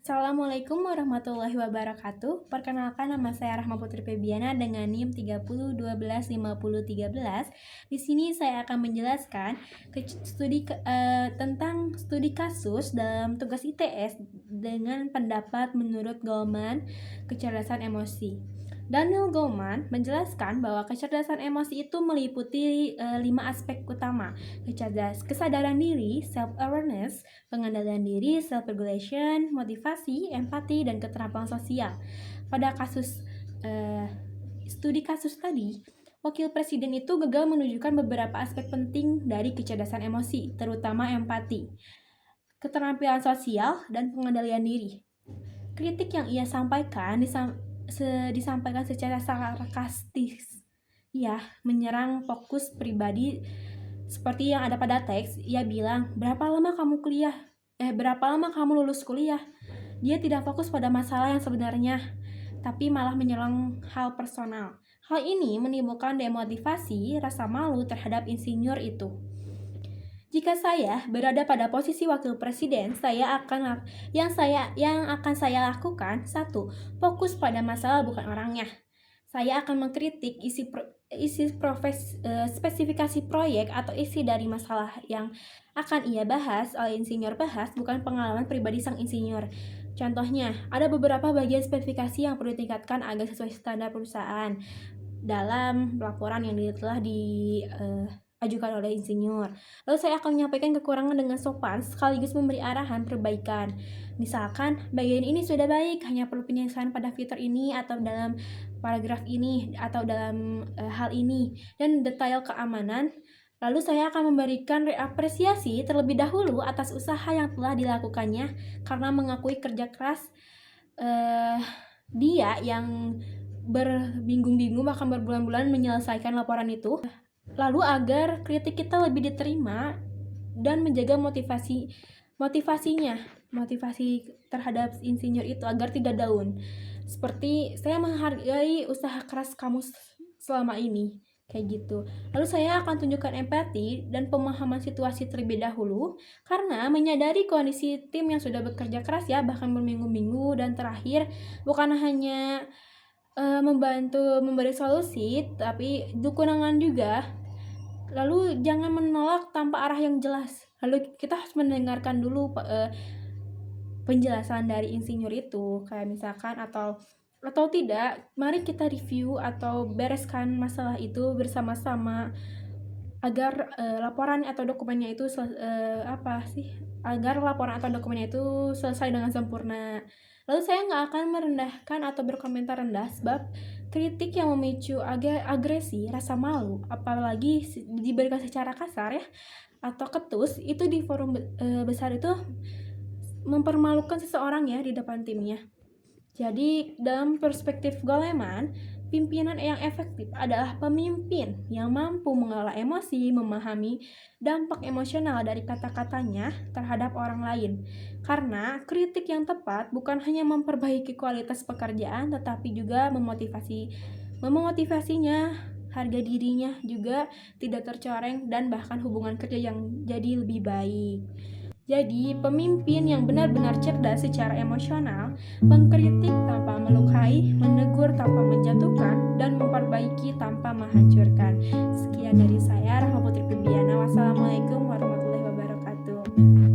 Assalamualaikum warahmatullahi wabarakatuh. Perkenalkan, nama saya Rahma Putri Febiana dengan NIM 30 12 50 13. Di sini saya akan menjelaskan tentang studi kasus dalam tugas ITS dengan pendapat menurut Goleman kecerdasan emosi. Daniel Goleman menjelaskan bahwa kecerdasan emosi itu meliputi 5 aspek utama: kesadaran diri, self-awareness, pengendalian diri, self-regulation, motivasi, empati, dan keterampilan sosial. Pada studi kasus tadi, Wakil Presiden itu gagal menunjukkan beberapa aspek penting dari kecerdasan emosi, terutama empati, keterampilan sosial, dan pengendalian diri. Kritik yang ia sampaikan disampaikan secara sarkastis, menyerang fokus pribadi seperti yang ada pada teks. Ia bilang, berapa lama kamu lulus kuliah? Dia tidak fokus pada masalah yang sebenarnya, tapi malah menyerang hal personal. Hal ini menimbulkan demotivasi, rasa malu terhadap insinyur itu. Jika saya berada pada posisi wakil presiden, yang akan saya lakukan: 1. Fokus pada masalah, bukan orangnya. Saya akan mengkritik spesifikasi proyek atau isi dari masalah yang akan ia bahas oleh insinyur bahas, bukan pengalaman pribadi sang insinyur. Contohnya, ada beberapa bagian spesifikasi yang perlu ditingkatkan agar sesuai standar perusahaan dalam laporan yang telah diajukan oleh insinyur. Lalu saya akan menyampaikan kekurangan dengan sopan sekaligus memberi arahan perbaikan. Misalkan, bagian ini sudah baik, hanya perlu penyelesaian pada fitur ini atau dalam paragraf ini atau dalam hal ini, dan detail keamanan. Lalu saya akan memberikan apresiasi terlebih dahulu atas usaha yang telah dilakukannya karena mengakui kerja keras dia yang berbingung-bingung bahkan berbulan-bulan menyelesaikan laporan itu. Lalu agar kritik kita lebih diterima dan menjaga motivasi terhadap insinyur itu agar tidak down. Seperti, saya menghargai usaha keras kamu selama ini, kayak gitu. Lalu saya akan tunjukkan empati dan pemahaman situasi terlebih dahulu karena menyadari kondisi tim yang sudah bekerja keras bahkan berminggu-minggu, dan terakhir bukan hanya membantu memberi solusi tapi dukungan juga. Lalu jangan menolak tanpa arah yang jelas. Lalu kita harus mendengarkan dulu penjelasan dari insinyur itu, kayak misalkan atau tidak, mari kita review atau bereskan masalah itu bersama-sama agar laporan atau dokumennya itu selesai dengan sempurna. Lalu saya nggak akan merendahkan atau berkomentar rendah, sebab kritik yang memicu agresi, rasa malu, apalagi diberikan secara kasar atau ketus, itu di forum besar itu mempermalukan seseorang di depan timnya. Jadi dalam perspektif Goleman, pimpinan yang efektif adalah pemimpin yang mampu mengelola emosi, memahami dampak emosional dari kata-katanya terhadap orang lain. Karena kritik yang tepat bukan hanya memperbaiki kualitas pekerjaan, tetapi juga memotivasinya, harga dirinya juga tidak tercoreng, dan bahkan hubungan kerja yang jadi lebih baik. Jadi, pemimpin yang benar-benar cerdas secara emosional, mengkritik tanpa melukai, menegur tanpa menjatuhkan, dan memperbaiki tanpa menghancurkan. Sekian dari saya, Rahma Putri Febiana. Wassalamualaikum warahmatullahi wabarakatuh.